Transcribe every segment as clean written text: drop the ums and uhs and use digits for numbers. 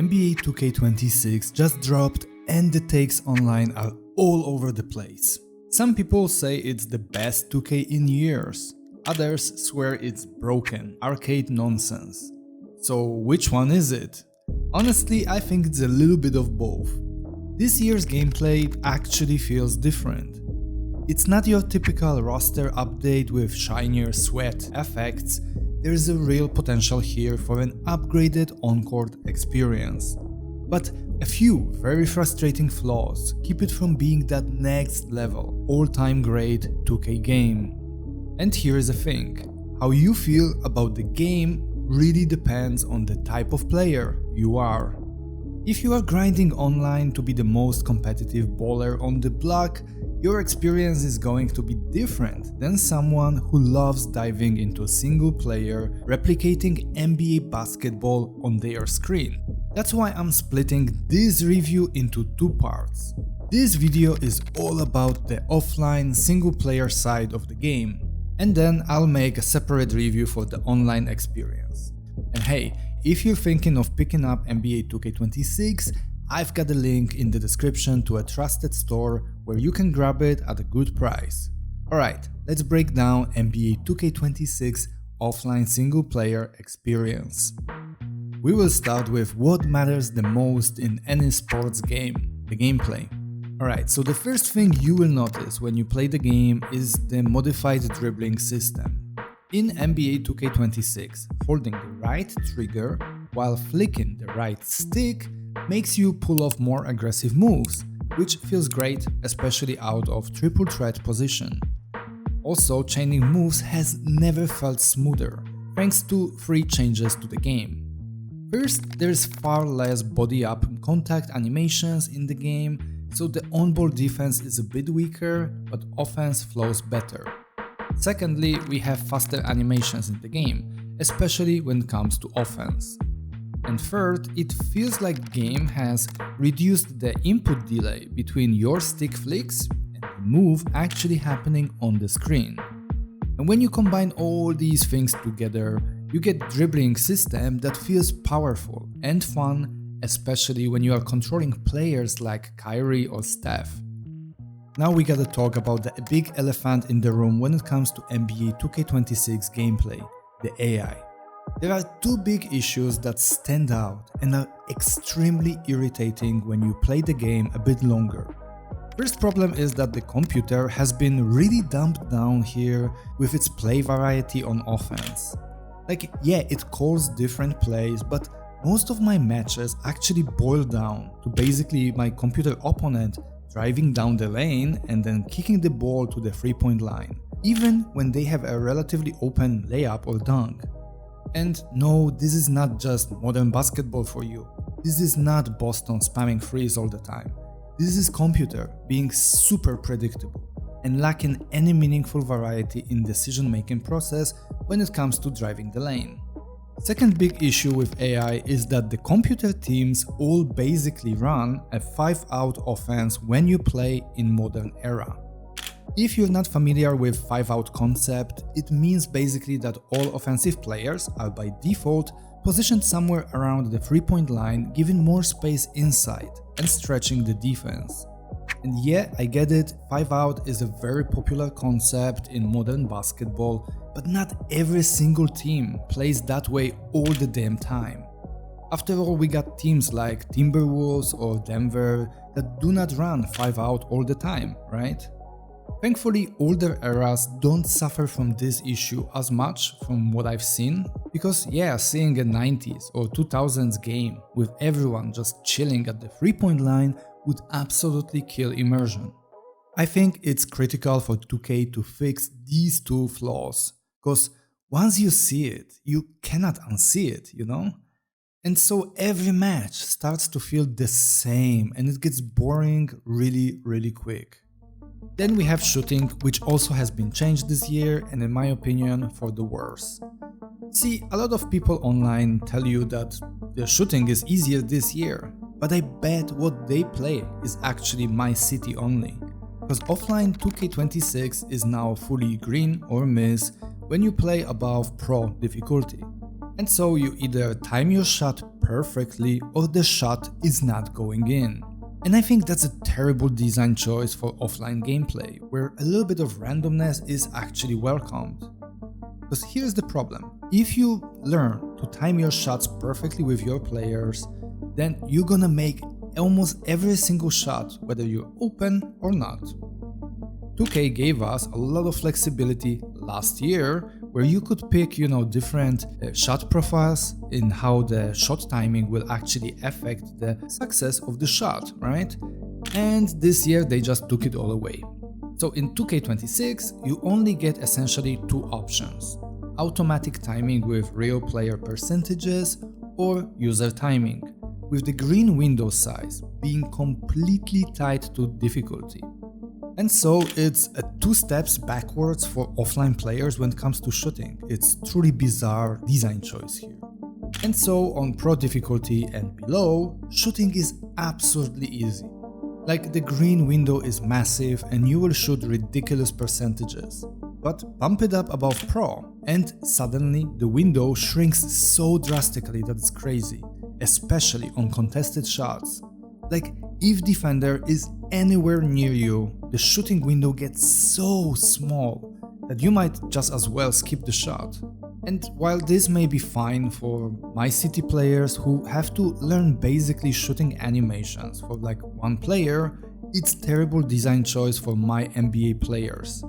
NBA 2K26 just dropped and the takes online are all over the place. Some people say it's the best 2K in years, others swear it's broken, arcade nonsense. So which one is it? Honestly, I think it's a little bit of both. This year's gameplay actually feels different. It's not your typical roster update with shinier sweat effects. There's a real potential here for an upgraded on-court experience. But a few very frustrating flaws keep it from being that next level, all-time great 2K game. And here's the thing, how you feel about the game really depends on the type of player you are. If you are grinding online to be the most competitive baller on the block, your experience is going to be different than someone who loves diving into a single player, replicating NBA basketball on their screen. That's why I'm splitting this review into two parts. This video is all about the offline single player side of the game, and then I'll make a separate review for the online experience. And hey, if you're thinking of picking up NBA 2K26, I've got a link in the description to a trusted store where you can grab it at a good price. Alright, let's break down NBA 2K26 offline single player experience. We will start with what matters the most in any sports game, the gameplay. Alright, so the first thing you will notice when you play the game is the modified dribbling system. In NBA 2K26, holding the right trigger while flicking the right stick makes you pull off more aggressive moves, which feels great, especially out of triple threat position. Also, chaining moves has never felt smoother, thanks to 3 changes to the game. First, there's far less body up contact animations in the game, so the on-ball defense is a bit weaker, but offense flows better. Secondly, we have faster animations in the game, especially when it comes to offense. And third, it feels like the game has reduced the input delay between your stick flicks and the move actually happening on the screen. And when you combine all these things together, you get a dribbling system that feels powerful and fun, especially when you are controlling players like Kyrie or Steph. Now we gotta talk about the big elephant in the room when it comes to NBA 2K26 gameplay, the AI. There are 2 big issues that stand out and are extremely irritating when you play the game a bit longer. First problem is that the computer has been really dumbed down here with its play variety on offense. Like, yeah, it calls different plays, but most of my matches actually boil down to basically my computer opponent driving down the lane and then kicking the ball to the 3-point line, even when they have a relatively open layup or dunk. And no, this is not just modern basketball for you. This is not Boston spamming threes all the time. This is computer being super predictable and lacking any meaningful variety in decision-making process when it comes to driving the lane. Second big issue with AI is that the computer teams all basically run a 5-out offense when you play in modern era. If you're not familiar with 5-out concept, it means basically that all offensive players are by default positioned somewhere around the 3-point line, giving more space inside and stretching the defense. And yeah, I get it, 5-out is a very popular concept in modern basketball, but not every single team plays that way all the damn time. After all, we got teams like Timberwolves or Denver that do not run 5-out all the time, right? Thankfully, older eras don't suffer from this issue as much from what I've seen, because yeah, seeing a 90s or 2000s game with everyone just chilling at the 3-point line would absolutely kill immersion. I think it's critical for 2K to fix these 2 flaws, because once you see it, you cannot unsee it, you know? And so every match starts to feel the same and it gets boring really quick. Then we have shooting, which also has been changed this year and in my opinion for the worse. See, a lot of people online tell you that the shooting is easier this year, but I bet what they play is actually My City only. Because offline 2K26 is now fully green or miss when you play above Pro difficulty. And so you either time your shot perfectly or the shot is not going in. And I think that's a terrible design choice for offline gameplay, where a little bit of randomness is actually welcomed. Because here's the problem: if you learn to time your shots perfectly with your players, then you're gonna make almost every single shot, whether you're open or not. 2K gave us a lot of flexibility last year, where you could pick, different shot profiles in how the shot timing will actually affect the success of the shot, right? And this year they just took it all away. So in 2K26, you only get essentially two options: automatic timing with real player percentages or user timing, with the green window size being completely tied to difficulty. And so it's a 2 steps backwards for offline players when it comes to shooting. It's truly bizarre design choice here. And so on pro difficulty and below, shooting is absurdly easy. Like, the green window is massive and you will shoot ridiculous percentages. But bump it up above pro and suddenly the window shrinks so drastically that it's crazy, especially on contested shots. Like, if defender is anywhere near you, the shooting window gets so small that you might just as well skip the shot. And while this may be fine for my city players who have to learn basically shooting animations for like one player, it's terrible design choice for MyNBA players.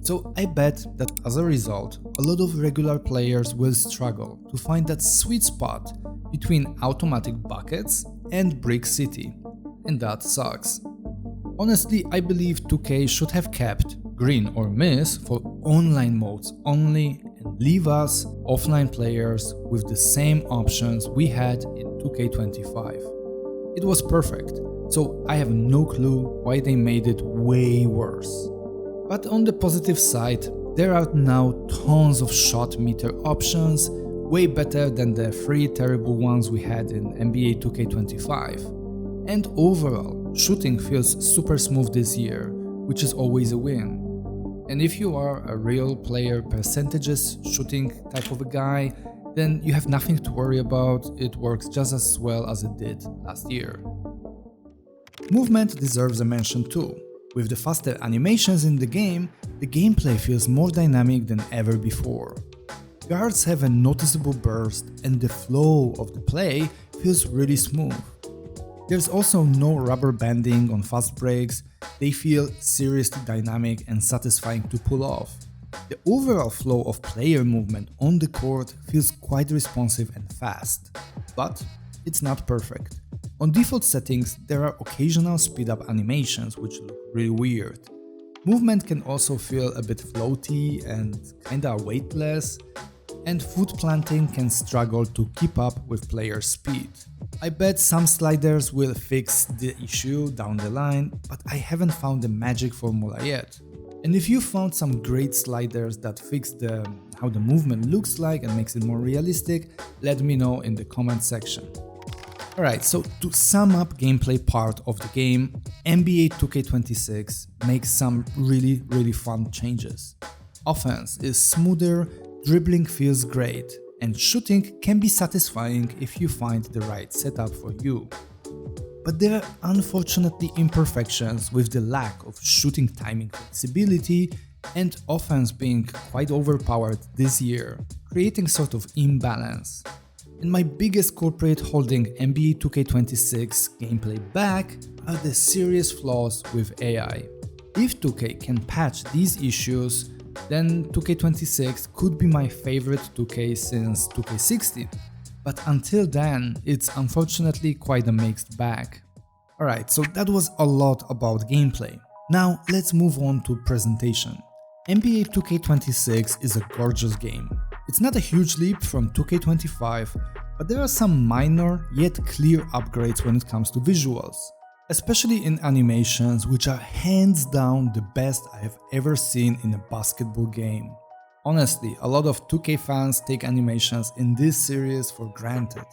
So I bet that as a result, a lot of regular players will struggle to find that sweet spot between automatic buckets and Brick City, and that sucks. Honestly, I believe 2K should have kept green or miss for online modes only and leave us offline players with the same options we had in 2K25. It was perfect, so I have no clue why they made it way worse. But on the positive side, there are now tons of shot meter options, way better than the 3 terrible ones we had in NBA 2K25. And overall, shooting feels super smooth this year, which is always a win. And if you are a real player percentages shooting type of a guy, then you have nothing to worry about. It works just as well as it did last year. Movement deserves a mention too. With the faster animations in the game, the gameplay feels more dynamic than ever before. Guards have a noticeable burst and the flow of the play feels really smooth. There's also no rubber banding on fast breaks, they feel seriously dynamic and satisfying to pull off. The overall flow of player movement on the court feels quite responsive and fast, but it's not perfect. On default settings, there are occasional speed-up animations which look really weird. Movement can also feel a bit floaty and kinda weightless, and foot planting can struggle to keep up with player speed. I bet some sliders will fix the issue down the line, but I haven't found the magic formula yet. And if you found some great sliders that fix how the movement looks like and makes it more realistic, let me know in the comment section. Alright, so to sum up gameplay part of the game, NBA 2K26 makes some really fun changes. Offense is smoother, dribbling feels great, and shooting can be satisfying if you find the right setup for you. But there are unfortunately imperfections with the lack of shooting timing flexibility and offense being quite overpowered this year, creating sort of imbalance. And my biggest culprit holding NBA 2K26 gameplay back are the serious flaws with AI. If 2K can patch these issues, then 2K26 could be my favorite 2K since 2K16. But until then, it's unfortunately quite a mixed bag. Alright, so that was a lot about gameplay. Now let's move on to presentation. NBA 2K26 is a gorgeous game. It's not a huge leap from 2K25, but there are some minor yet clear upgrades when it comes to visuals, especially in animations, which are hands down the best I have ever seen in a basketball game. Honestly, a lot of 2K fans take animations in this series for granted.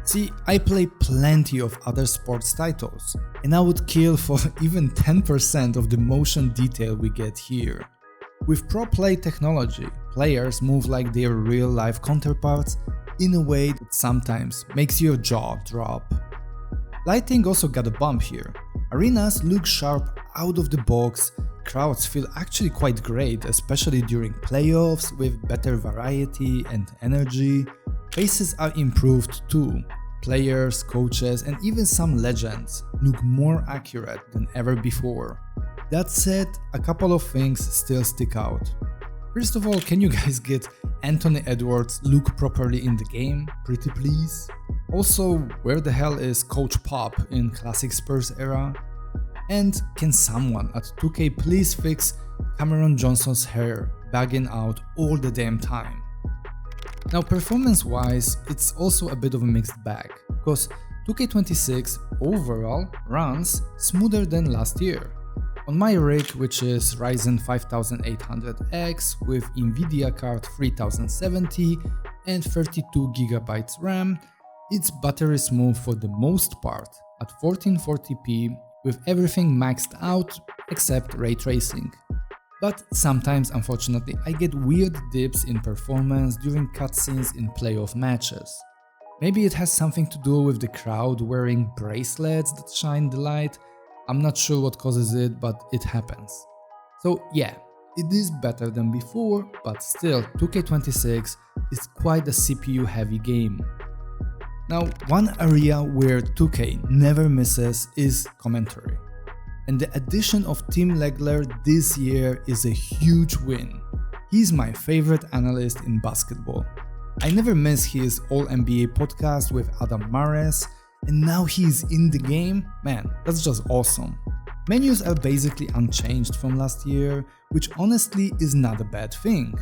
See, I play plenty of other sports titles, and I would kill for even 10% of the motion detail we get here. With pro play technology, players move like their real-life counterparts, in a way that sometimes makes your jaw drop. Lighting also got a bump here. Arenas look sharp out of the box, crowds feel actually quite great, especially during playoffs with better variety and energy. Faces are improved too. Players, coaches, and even some legends look more accurate than ever before. That said, a couple of things still stick out. First of all, can you guys get Anthony Edwards look properly in the game? Pretty please? Also, where the hell is Coach Pop in classic Spurs era? And can someone at 2K please fix Cameron Johnson's hair bagging out all the damn time? Now, performance-wise, it's also a bit of a mixed bag, because 2K26 overall runs smoother than last year. On my rig, which is Ryzen 5800X with Nvidia card 3070 and 32GB RAM, it's buttery smooth for the most part at 1440p with everything maxed out except ray tracing. But sometimes, unfortunately, I get weird dips in performance during cutscenes in playoff matches. Maybe it has something to do with the crowd wearing bracelets that shine the light. I'm not sure what causes it, but it happens. So yeah, it is better than before, but still 2K26 is quite a CPU heavy game. Now, one area where 2K never misses is commentary. And the addition of Tim Legler this year is a huge win. He's my favorite analyst in basketball. I never miss his All-NBA podcast with Adam Mares, and now he's in the game? Man, that's just awesome. Menus are basically unchanged from last year, which honestly is not a bad thing.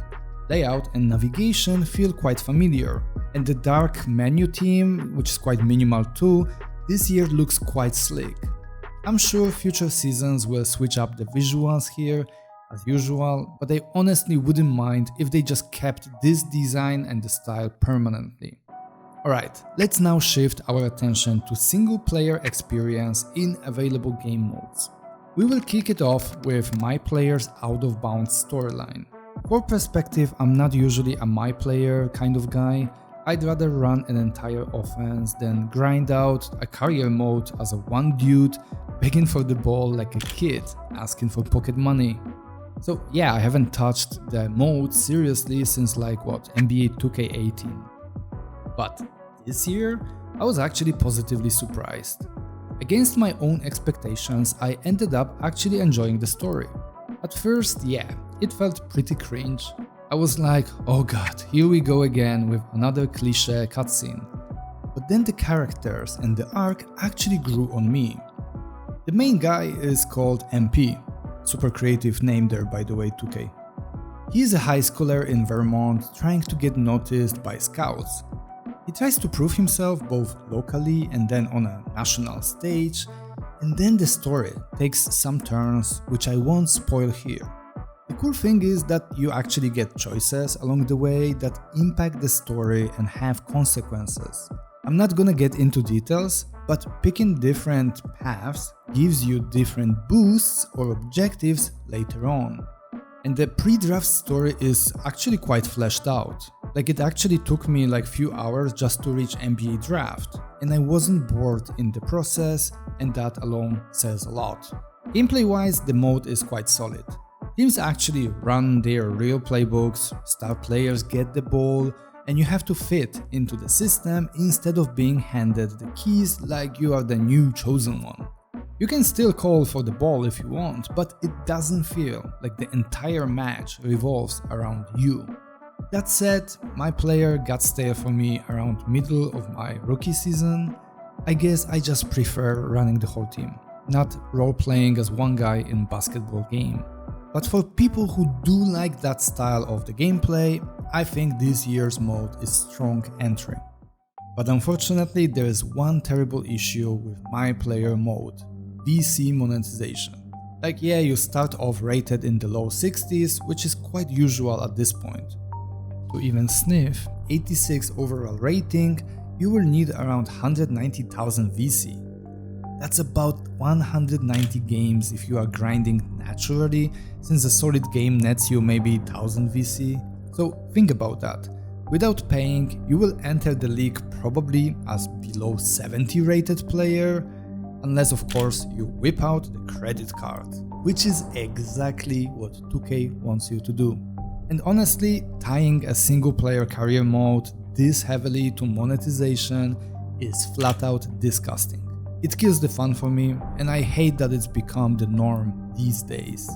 Layout and navigation feel quite familiar, and the dark menu theme, which is quite minimal too, this year looks quite slick. I'm sure future seasons will switch up the visuals here as usual, but I honestly wouldn't mind if they just kept this design and the style permanently. Alright, let's now shift our attention to single player experience in available game modes. We will kick it off with My Player's Out of Bounds storyline. For perspective, I'm not usually a My Player kind of guy. I'd rather run an entire offense than grind out a career mode as a one dude begging for the ball like a kid asking for pocket money. So yeah, I haven't touched the mode seriously since NBA 2K18. But this year, I was actually positively surprised. Against my own expectations, I ended up actually enjoying the story. At first, yeah, it felt pretty cringe. I was like, oh god, here we go again with another cliché cutscene. But then the characters and the arc actually grew on me. The main guy is called MP, super creative name there by the way, 2K. He is a high schooler in Vermont trying to get noticed by scouts. He tries to prove himself both locally and then on a national stage, and then the story takes some turns which I won't spoil here. The cool thing is that you actually get choices along the way that impact the story and have consequences. I'm not gonna get into details, but picking different paths gives you different boosts or objectives later on. And the pre-draft story is actually quite fleshed out. It actually took me few hours just to reach NBA draft, and I wasn't bored in the process, and that alone says a lot. Gameplay-wise, the mode is quite solid. Teams actually run their real playbooks, star players get the ball, and you have to fit into the system instead of being handed the keys like you are the new chosen one. You can still call for the ball if you want, but it doesn't feel like the entire match revolves around you. That said, My Player got stale for me around middle of my rookie season. I guess I just prefer running the whole team, not role-playing as one guy in basketball game. But for people who do like that style of the gameplay, I think this year's mode is strong entry. But unfortunately, there is one terrible issue with My Player mode: VC monetization. Yeah, you start off rated in the low 60s, which is quite usual at this point. To even sniff 86 overall rating, you will need around 190,000 VC. That's about 190 games if you are grinding naturally, since a solid game nets you maybe 1000 VC. So think about that. Without paying, you will enter the league probably as below 70 rated player, unless of course you whip out the credit card, which is exactly what 2K wants you to do. And honestly, tying a single player career mode this heavily to monetization is flat out disgusting. It kills the fun for me, and I hate that it's become the norm these days.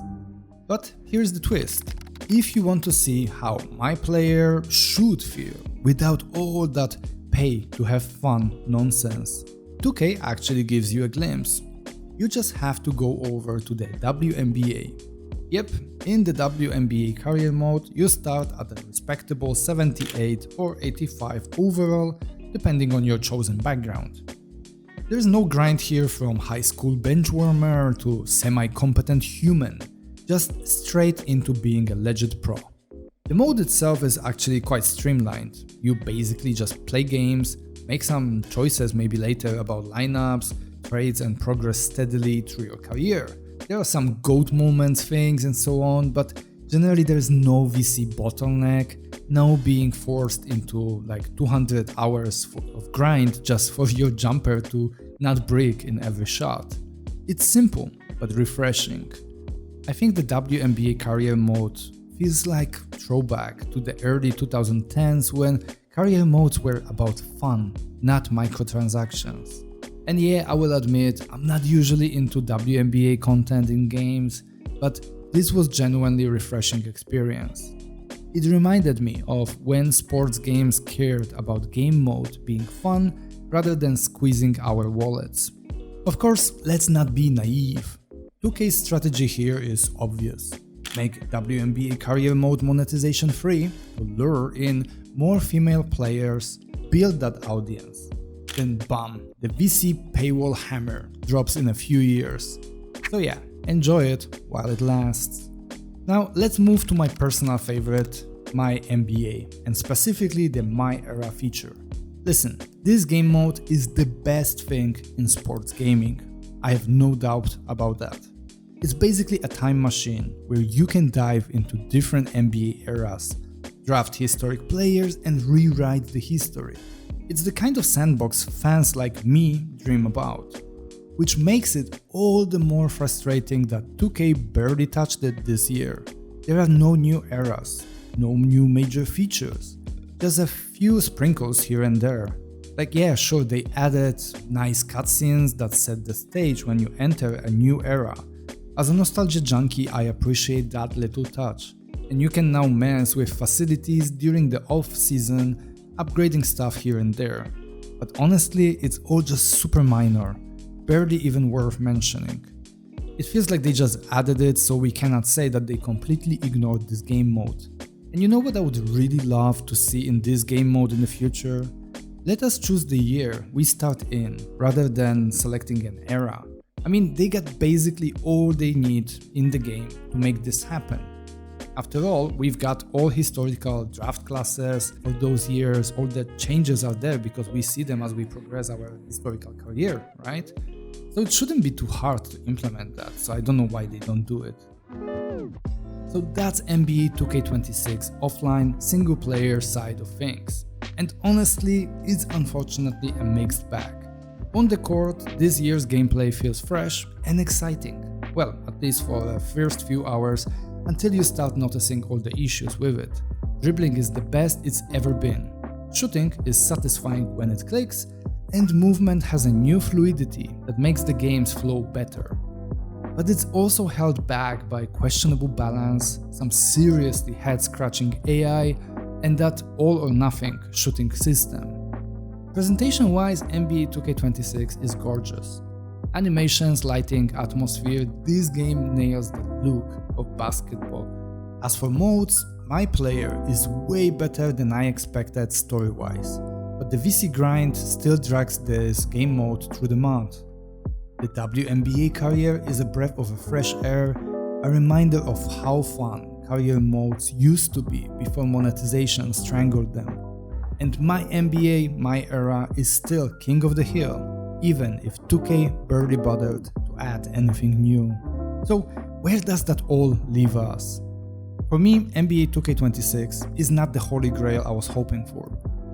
But here's the twist. If you want to see how MyPlayer should feel without all that pay to have fun nonsense, 2K actually gives you a glimpse. You just have to go over to the WNBA. Yep, in the WNBA career mode, you start at a respectable 78 or 85 overall, depending on your chosen background. There's no grind here from high school benchwarmer to semi-competent human, just straight into being a legit pro. The mode itself is actually quite streamlined. You basically just play games, make some choices maybe later about lineups, trades and progress steadily through your career. There are some GOAT moments, things and so on, but generally there's no VC bottleneck, no being forced into like 200 hours of grind just for your jumper to not break in every shot. It's simple but refreshing. I think the WNBA career mode feels like throwback to the early 2010s when career modes were about fun, not microtransactions. And yeah, I will admit, I'm not usually into WNBA content in games, but this was genuinely refreshing experience. It reminded me of when sports games cared about game mode being fun rather than squeezing our wallets. Of course, let's not be naive. 2K's strategy here is obvious. Make WNBA career mode monetization free to lure in more female players, build that audience. Then bam, the VC paywall hammer drops in a few years. So yeah, enjoy it while it lasts. Now let's move to my personal favorite, MyNBA, and specifically the MyEra feature. Listen, this game mode is the best thing in sports gaming. I have no doubt about that. It's basically a time machine where you can dive into different NBA eras, draft historic players and rewrite the history. It's the kind of sandbox fans like me dream about, which makes it all the more frustrating that 2K barely touched it this year. There are no new eras, no new major features, just a few sprinkles here and there. Like yeah, sure, they added nice cutscenes that set the stage when you enter a new era. As a nostalgia junkie, I appreciate that little touch. And you can now mess with facilities during the off-season, upgrading stuff here and there. But honestly, it's all just super minor, barely even worth mentioning. It feels like they just added it so we cannot say that they completely ignored this game mode. And you know what I would really love to see in this game mode in the future? Let us choose the year we start in, rather than selecting an era. I mean, they got basically all they need in the game to make this happen. After all, we've got all historical draft classes for those years, all the changes are there because we see them as we progress our historical career, right? So it shouldn't be too hard to implement that, so I don't know why they don't do it. So that's NBA 2K26 offline single player side of things. And honestly, it's unfortunately a mixed bag. On the court, this year's gameplay feels fresh and exciting. Well, at least for the first few hours, until you start noticing all the issues with it. Dribbling is the best it's ever been. Shooting is satisfying when it clicks, and movement has a new fluidity that makes the game's flow better. But it's also held back by questionable balance, some seriously head-scratching AI, and that all-or-nothing shooting system. Presentation-wise, NBA 2K26 is gorgeous. Animations, lighting, atmosphere, this game nails the look of basketball. As for modes, MyPlayer is way better than I expected story-wise, but the VC grind still drags this game mode through the mud. The WNBA career is a breath of fresh air, a reminder of how fun career modes used to be before monetization strangled them. And MyNBA, MyEra is still king of the hill, even if 2K barely bothered to add anything new. So where does that all leave us? For me, NBA 2K26 is not the holy grail I was hoping for,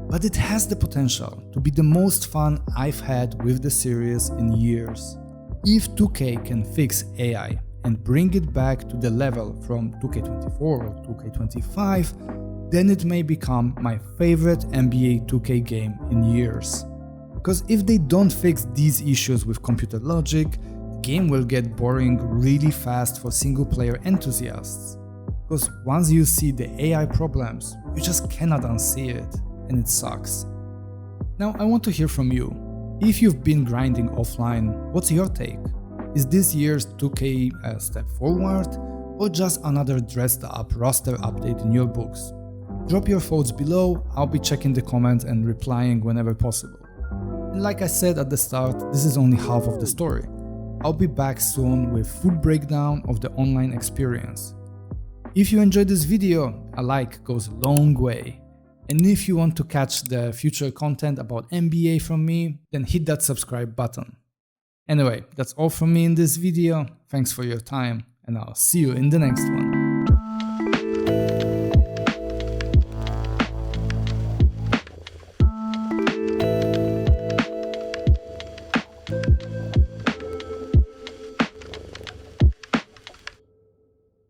but it has the potential to be the most fun I've had with the series in years. If 2K can fix AI and bring it back to the level from 2K24 or 2K25, then it may become my favorite NBA 2K game in years. Because if they don't fix these issues with computer logic, the game will get boring really fast for single-player enthusiasts. Because once you see the AI problems, you just cannot unsee it, and it sucks. Now I want to hear from you. If you've been grinding offline, what's your take? Is this year's 2K a step forward, or just another dressed up roster update in your books? Drop your thoughts below, I'll be checking the comments and replying whenever possible. And like I said at the start, this is only half of the story. I'll be back soon with full breakdown of the online experience. If you enjoyed this video, a like goes a long way. And if you want to catch the future content about NBA from me, then hit that subscribe button. Anyway, that's all from me in this video. Thanks for your time, and I'll see you in the next one.